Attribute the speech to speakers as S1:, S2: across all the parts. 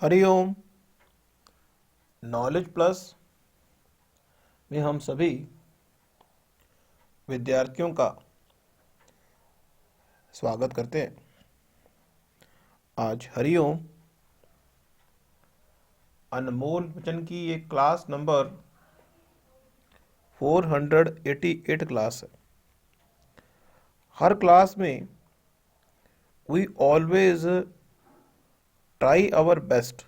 S1: Hariom. Knowledge plus में हम सभी विद्यार्थियों का स्वागत करते हैं। आज हरिओम अनमोल वचन की ये क्लास नंबर 488 क्लास है। हर क्लास में we always try our best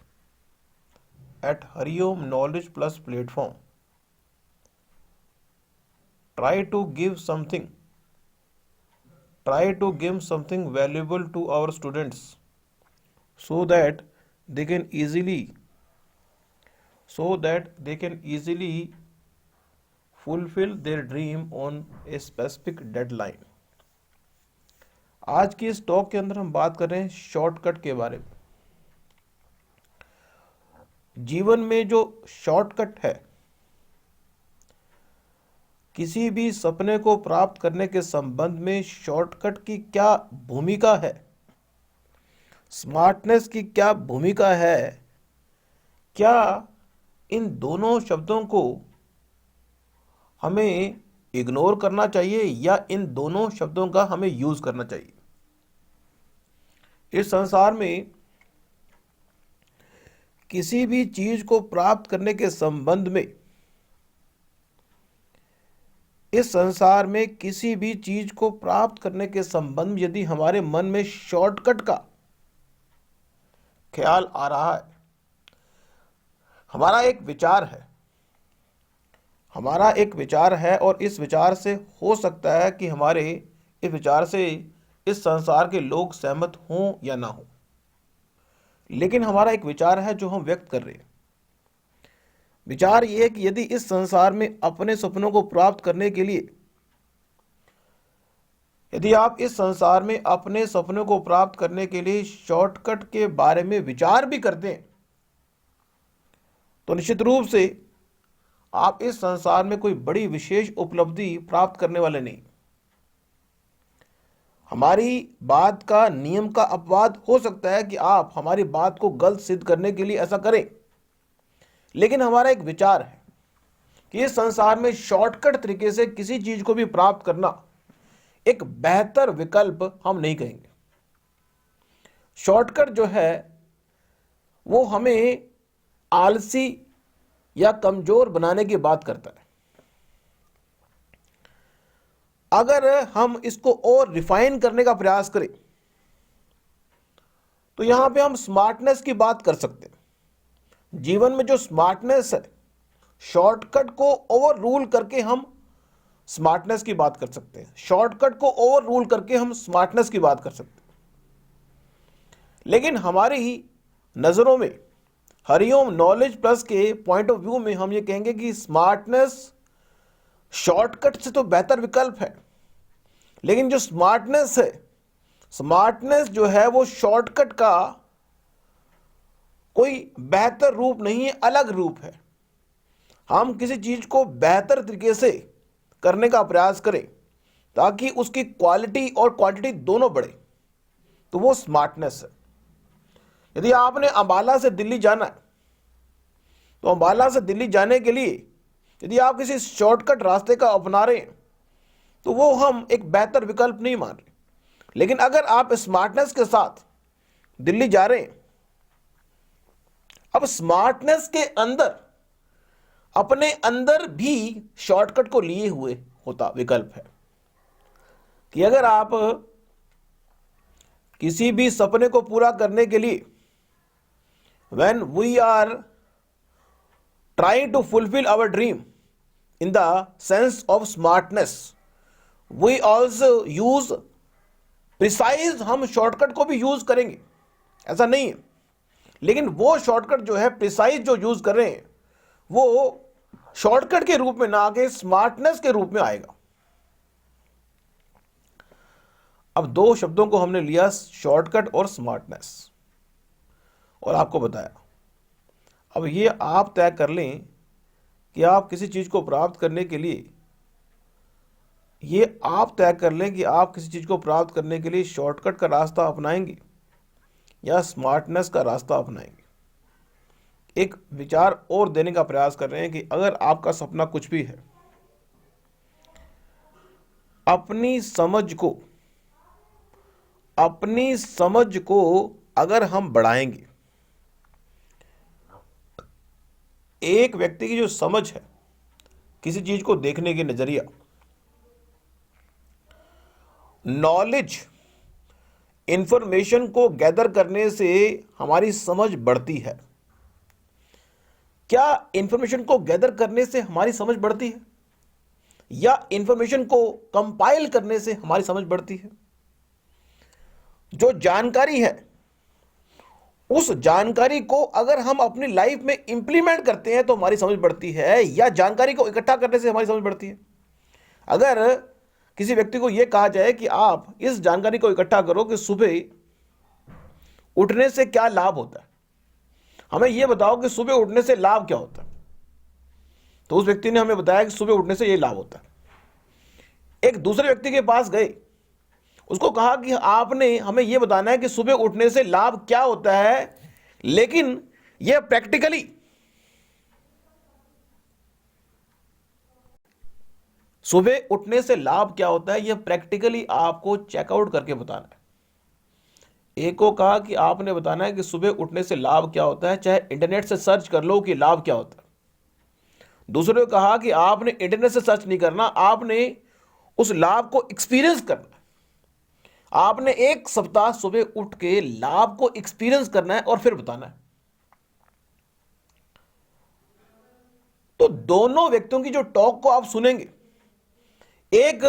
S1: at Hariom Knowledge Plus platform. Try to give something. Try to give something valuable to our students so that they can easily fulfill their dream on a specific deadline. आज की इस talk के अंदर हम बात कर रहे हैं शॉर्टकट के बारे में। जीवन में जो शॉर्टकट है, किसी भी सपने को प्राप्त करने के संबंध में शॉर्टकट की क्या भूमिका है, स्मार्टनेस की क्या भूमिका है, क्या इन दोनों शब्दों को हमें इग्नोर करना चाहिए या इन दोनों शब्दों का हमें यूज करना चाहिए। इस संसार में किसी भी चीज को प्राप्त करने के संबंध में किसी भी चीज को प्राप्त करने के संबंध में यदि हमारे मन में शॉर्टकट का ख्याल आ रहा है, हमारा एक विचार है और इस विचार से हो सकता है कि हमारे इस विचार से इस संसार के लोग सहमत हों या ना हो, लेकिन हमारा एक विचार है जो हम व्यक्त कर रहे हैं। विचार यह है कि यदि इस संसार में अपने सपनों को प्राप्त करने के लिए, यदि आप इस संसार में अपने सपनों को प्राप्त करने के लिए शॉर्टकट के बारे में विचार भी करते हैं, तो निश्चित रूप से आप इस संसार में कोई बड़ी विशेष उपलब्धि प्राप्त करने वाले नहीं। हमारी बात का नियम का अपवाद हो सकता है कि आप हमारी बात को गलत सिद्ध करने के लिए ऐसा करें, लेकिन हमारा एक विचार है कि इस संसार में शॉर्टकट तरीके से किसी चीज को भी प्राप्त करना एक बेहतर विकल्प हम नहीं कहेंगे। शॉर्टकट जो है वो हमें आलसी या कमजोर बनाने की बात करता है। अगर हम इसको और रिफाइन करने का प्रयास करें तो यहां पे हम स्मार्टनेस की बात कर सकते हैं। जीवन में जो स्मार्टनेस है, शॉर्टकट को ओवर रूल करके हम स्मार्टनेस की बात कर सकते हैं। शॉर्टकट को ओवर रूल करके हम स्मार्टनेस की बात कर सकते हैं, लेकिन हमारी नजरों में हरिओम नॉलेज प्लस के पॉइंट ऑफ व्यू में हम ये कहेंगे कि स्मार्टनेस शॉर्टकट से तो बेहतर विकल्प है, लेकिन जो स्मार्टनेस है, स्मार्टनेस जो है वो शॉर्टकट का कोई बेहतर रूप नहीं है, अलग रूप है। हम किसी चीज को बेहतर तरीके से करने का प्रयास करें ताकि उसकी क्वालिटी और क्वांटिटी दोनों बढ़े, तो वो स्मार्टनेस है। यदि आपने अंबाला से दिल्ली जाना है, तो अंबाला से दिल्ली जाने के लिए यदि आप किसी शॉर्टकट रास्ते का अपना रहे हैं तो वो हम एक बेहतर विकल्प नहीं मान रहे। लेकिन अगर आप स्मार्टनेस के साथ दिल्ली जा रहे हैं, अब स्मार्टनेस के अंदर अपने अंदर भी शॉर्टकट को लिए हुए होता विकल्प है कि अगर आप किसी भी सपने को पूरा करने के लिए when we are trying to fulfill our dream in the sense of smartness, we also use precise, हम शॉर्टकट को भी यूज करेंगे, ऐसा नहीं है, लेकिन वो शॉर्टकट जो है प्रिसाइज जो यूज कर रहे हैं वो शॉर्टकट के रूप में ना आके स्मार्टनेस के रूप में आएगा। अब दो शब्दों को हमने लिया, शॉर्टकट और स्मार्टनेस, और आपको बताया। अब ये आप तय कर लें कि आप किसी चीज को प्राप्त करने के लिए, शॉर्टकट का रास्ता अपनाएंगे या स्मार्टनेस का रास्ता अपनाएंगे। एक विचार और देने का प्रयास कर रहे हैं कि अगर आपका सपना कुछ भी है, अपनी समझ को अगर हम बढ़ाएंगे, एक व्यक्ति की जो समझ है, किसी चीज को देखने के नजरिया, नॉलेज, इंफॉर्मेशन को गैदर करने से हमारी समझ बढ़ती है। क्या इंफॉर्मेशन को गैदर करने से हमारी समझ बढ़ती है, या इंफॉर्मेशन को कंपाइल करने से हमारी समझ बढ़ती है? जो जानकारी है, उस जानकारी को अगर हम अपनी लाइफ में इंप्लीमेंट करते हैं तो हमारी समझ बढ़ती है, या जानकारी को इकट्ठा करने से हमारी समझ बढ़ती है? अगर किसी व्यक्ति को यह कहा जाए कि आप इस जानकारी को इकट्ठा करो कि सुबह उठने से क्या लाभ होता है, हमें यह बताओ कि सुबह उठने से लाभ क्या होता है, तो उस व्यक्ति ने हमें बताया कि सुबह उठने से यह लाभ होता है। एक दूसरे व्यक्ति के पास गए, उसको कहा कि आपने हमें यह बताना है कि सुबह उठने से लाभ क्या होता है, लेकिन यह प्रैक्टिकली सुबह उठने से लाभ क्या होता है, यह प्रैक्टिकली आपको चेकआउट करके बताना है। एक को कहा कि आपने बताना है कि सुबह उठने से लाभ क्या होता है, चाहे इंटरनेट से सर्च कर लो कि लाभ क्या होता है। दूसरे को कहा कि आपने इंटरनेट से सर्च नहीं करना, आपने उस लाभ को एक्सपीरियंस करना है। आपने एक सप्ताह सुबह उठ के लाभ को एक्सपीरियंस करना है और फिर बताना है। तो दोनों व्यक्तियों की जो टॉक को आप सुनेंगे, एक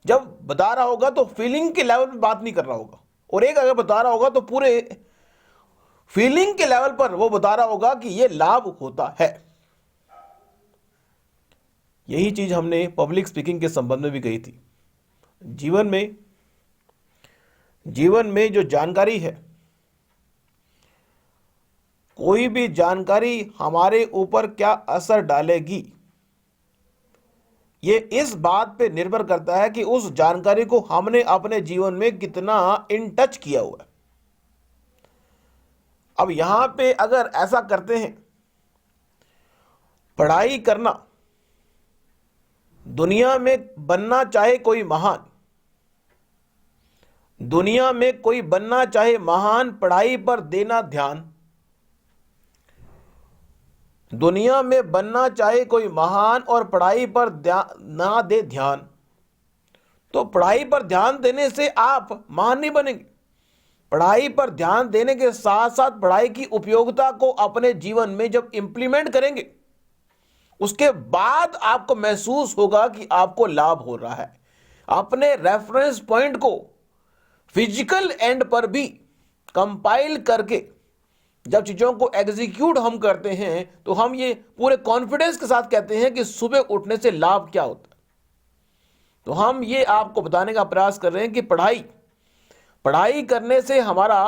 S1: जब बता रहा होगा तो फीलिंग के लेवल पे बात नहीं कर रहा होगा, और एक अगर बता रहा होगा तो पूरे फीलिंग के लेवल पर वो बता रहा होगा कि ये लाभ होता है। यही चीज हमने पब्लिक स्पीकिंग के संबंध में भी कही थी। जीवन में जो जानकारी है, कोई भी जानकारी हमारे ऊपर क्या असर डालेगी, ये इस बात पे निर्भर करता है कि उस जानकारी को हमने अपने जीवन में कितना इन टच किया हुआ है। अब यहां पे अगर ऐसा करते हैं, पढ़ाई करना, दुनिया में बनना चाहे कोई महान, दुनिया में कोई बनना चाहे महान, पढ़ाई पर देना ध्यान, दुनिया में बनना चाहे कोई महान और पढ़ाई पर ना दे ध्यान, तो पढ़ाई पर ध्यान देने से आप महान नहीं बनेंगे। पढ़ाई पर ध्यान देने के साथ साथ पढ़ाई की उपयोगिता को अपने जीवन में जब इंप्लीमेंट करेंगे, उसके बाद आपको महसूस होगा कि आपको लाभ हो रहा है। अपने रेफरेंस पॉइंट को फिजिकल एंड पर भी कंपाइल करके जब चीजों को एग्जीक्यूट हम करते हैं, तो हम ये पूरे कॉन्फिडेंस के साथ कहते हैं कि सुबह उठने से लाभ क्या होता है। तो हम ये आपको बताने का प्रयास कर रहे हैं कि पढ़ाई करने से हमारा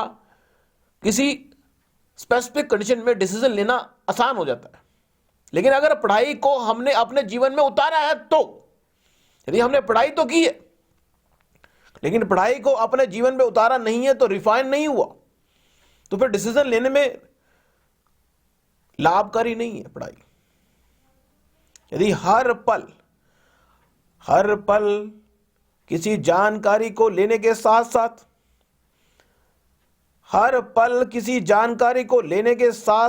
S1: किसी स्पेसिफिक कंडीशन में डिसीजन लेना आसान हो जाता है। लेकिन अगर पढ़ाई को हमने अपने जीवन में उतारा है, तो यदि हमने पढ़ाई तो की है लेकिन पढ़ाई को अपने जीवन में उतारा नहीं है, तो रिफाइन नहीं हुआ, तो फिर डिसीजन लेने में लाभकारी नहीं है पढ़ाई। यदि हर पल किसी जानकारी को लेने के साथ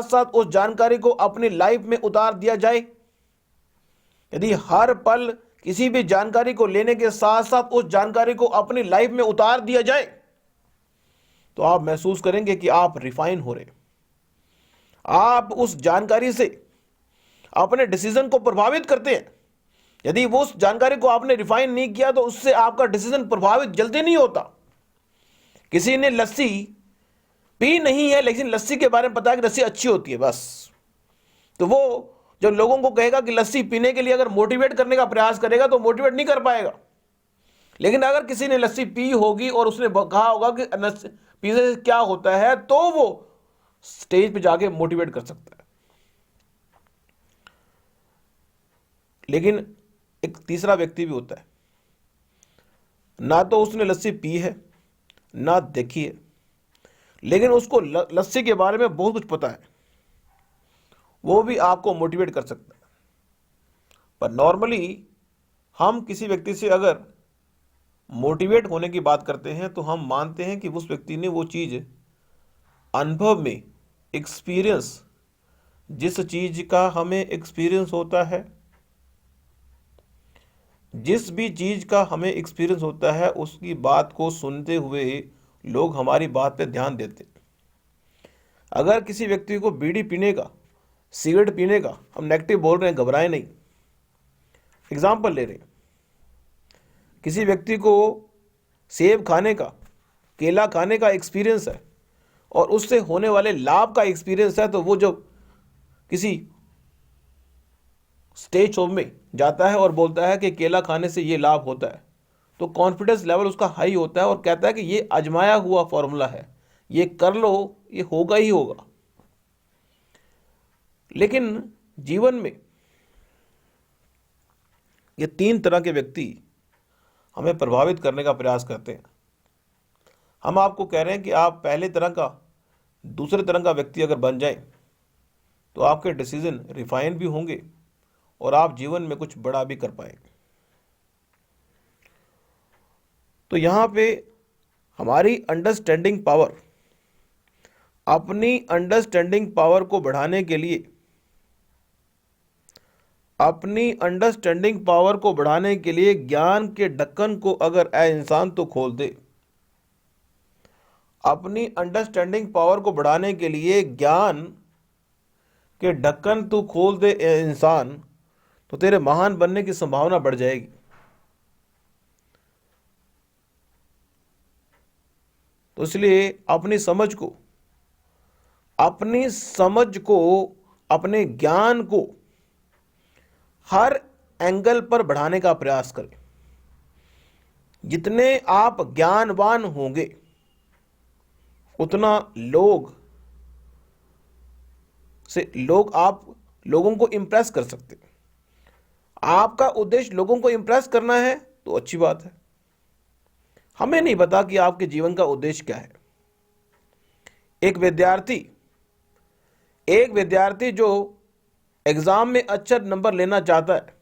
S1: साथ उस जानकारी को अपनी लाइफ में उतार दिया जाए, यदि हर पल किसी भी जानकारी को लेने के साथ साथ उस जानकारी को अपनी लाइफ में उतार दिया जाए, तो आप महसूस करेंगे कि आप रिफाइन हो रहे, आप उस जानकारी से अपने डिसीजन को प्रभावित करते हैं। यदि वो उस जानकारी को आपने रिफाइन नहीं किया, तो उससे आपका डिसीजन प्रभावित जल्दी नहीं होता। किसी ने लस्सी पी नहीं है, लेकिन लस्सी के बारे में पता है कि लस्सी अच्छी होती है, बस, तो वो जब लोगों को कहेगा कि लस्सी पीने के लिए अगर मोटिवेट करने का प्रयास करेगा, तो मोटिवेट नहीं कर पाएगा। लेकिन अगर किसी ने लस्सी पी होगी और उसने कहा होगा कि पीने से क्या होता है, तो वो स्टेज पे जाके मोटिवेट कर सकता है। लेकिन एक तीसरा व्यक्ति भी होता है, ना तो उसने लस्सी पी है ना देखी है, लेकिन उसको लस्सी के बारे में बहुत कुछ पता है। वो भी आपको मोटिवेट कर सकता है। पर नॉर्मली हम किसी व्यक्ति से अगर मोटिवेट होने की बात करते हैं तो हम मानते हैं कि उस व्यक्ति ने वो चीज़ अनुभव में, एक्सपीरियंस, जिस चीज का हमें एक्सपीरियंस होता है, जिस भी चीज का हमें एक्सपीरियंस होता है उसकी बात को सुनते हुए लोग हमारी बात पे ध्यान देते हैं। अगर किसी व्यक्ति को बीड़ी पीने का, सिगरेट पीने का हम नेगेटिव बोल रहे हैं, घबराएं नहीं। एग्जाम्पल ले रहे हैं, किसी व्यक्ति को सेब खाने का, केला खाने का एक्सपीरियंस है और उससे होने वाले लाभ का एक्सपीरियंस है, तो वो जो किसी स्टेज शो में जाता है और बोलता है कि केला खाने से ये लाभ होता है, तो कॉन्फिडेंस लेवल उसका हाई होता है और कहता है कि ये आजमाया हुआ फॉर्मूला है, ये कर लो, ये होगा ही होगा। लेकिन जीवन में ये तीन तरह के व्यक्ति हमें प्रभावित करने का प्रयास करते हैं। हम आपको कह रहे हैं कि आप पहले तरह का, दूसरे तरह का व्यक्ति अगर बन जाएं तो आपके डिसीजन रिफाइन भी होंगे और आप जीवन में कुछ बड़ा भी कर पाएंगे। तो यहाँ पे हमारी अंडरस्टैंडिंग पावर, अपनी अंडरस्टैंडिंग पावर को बढ़ाने के लिए, अपनी अंडरस्टैंडिंग पावर को बढ़ाने के लिए ज्ञान के ढक्कन को अगर ए इंसान तो खोल दे, अपनी अंडरस्टैंडिंग पावर को बढ़ाने के लिए ज्ञान के ढक्कन तू खोल दे ए इंसान, तो तेरे महान बनने की संभावना बढ़ जाएगी। तो इसलिए अपनी समझ को, अपने ज्ञान को हर एंगल पर बढ़ाने का प्रयास करें। जितने आप ज्ञानवान होंगे उतना आप लोगों को इंप्रेस कर सकते हैं। आपका उद्देश्य लोगों को इंप्रेस करना है तो अच्छी बात है। हमें नहीं पता कि आपके जीवन का उद्देश्य क्या है। एक विद्यार्थी जो एग्जाम में अच्छा नंबर लेना चाहता है,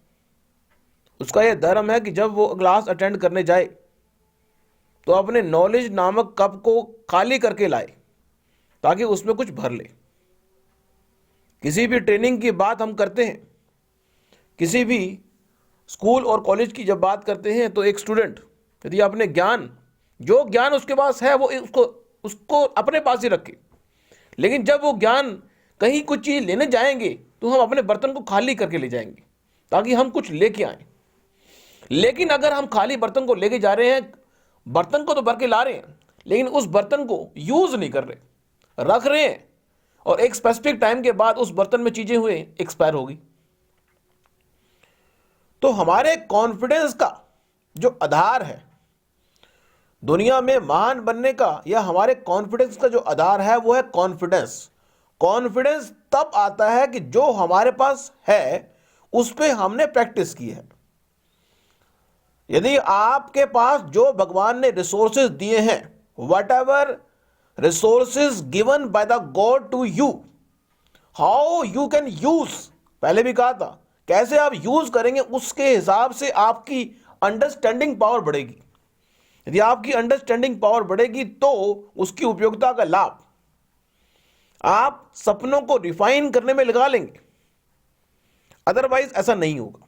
S1: उसका यह धर्म है कि जब वो क्लास अटेंड करने जाए तो अपने नॉलेज नामक कप को खाली करके लाए ताकि उसमें कुछ भर ले। किसी भी ट्रेनिंग की बात हम करते हैं, किसी भी स्कूल और कॉलेज की जब बात करते हैं, तो एक स्टूडेंट यदि अपने जो ज्ञान उसके पास है वो उसको अपने पास ही रखे, लेकिन जब वो ज्ञान कहीं कुछ चीज़ लेने जाएंगे तो हम अपने बर्तन को खाली करके ले जाएंगे ताकि हम कुछ लेके आए। लेकिन अगर हम खाली बर्तन को लेके जा रहे हैं, बर्तन को तो भर के ला रहे हैं लेकिन उस बर्तन को यूज नहीं कर रहे, रख रहे हैं, और एक स्पेसिफिक टाइम के बाद उस बर्तन में चीजें हुए एक्सपायर होगी। तो हमारे कॉन्फिडेंस का जो आधार है दुनिया में महान बनने का, या हमारे कॉन्फिडेंस का जो आधार है वो है कॉन्फिडेंस। कॉन्फिडेंस तब आता है कि जो हमारे पास है उस पे हमने प्रैक्टिस की है। यदि आपके पास जो भगवान ने रिसोर्सेज दिए हैं, whatever resources given by the god to you, how you can use, पहले भी कहा था, कैसे आप यूज करेंगे उसके हिसाब से आपकी अंडरस्टैंडिंग पावर बढ़ेगी। यदि आपकी अंडरस्टैंडिंग पावर बढ़ेगी तो उसकी उपयोगिता का लाभ आप सपनों को रिफाइन करने में लगा लेंगे, अदरवाइज ऐसा नहीं होगा।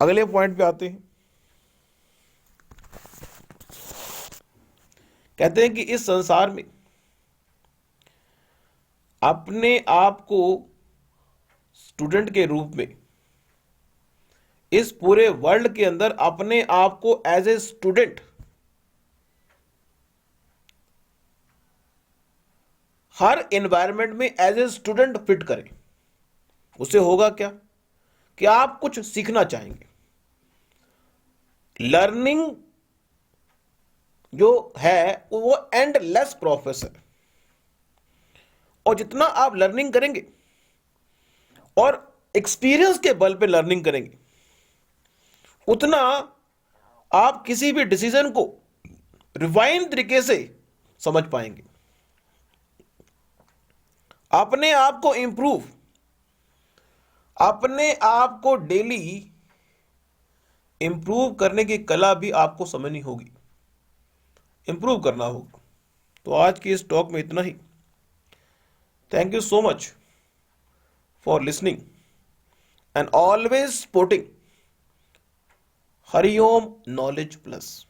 S1: अगले पॉइंट पे आते हैं। कहते हैं कि इस संसार में अपने आप को स्टूडेंट के रूप में, इस पूरे वर्ल्ड के अंदर अपने आप को एज ए स्टूडेंट हर एनवायरनमेंट में एज ए स्टूडेंट फिट करें। उससे होगा क्या कि आप कुछ सीखना चाहेंगे। लर्निंग जो है वो एंडलेस प्रोसेस है, और जितना आप लर्निंग करेंगे और एक्सपीरियंस के बल पे लर्निंग करेंगे उतना आप किसी भी डिसीजन को रिवाइन तरीके से समझ पाएंगे। अपने आप को इंप्रूव, अपने आप को डेली इंप्रूव करने की कला भी आपको समझनी होगी, इंप्रूव करना होगा। तो आज की इस टॉक में इतना ही। Thank you so much for listening and always supporting Hariom knowledge plus.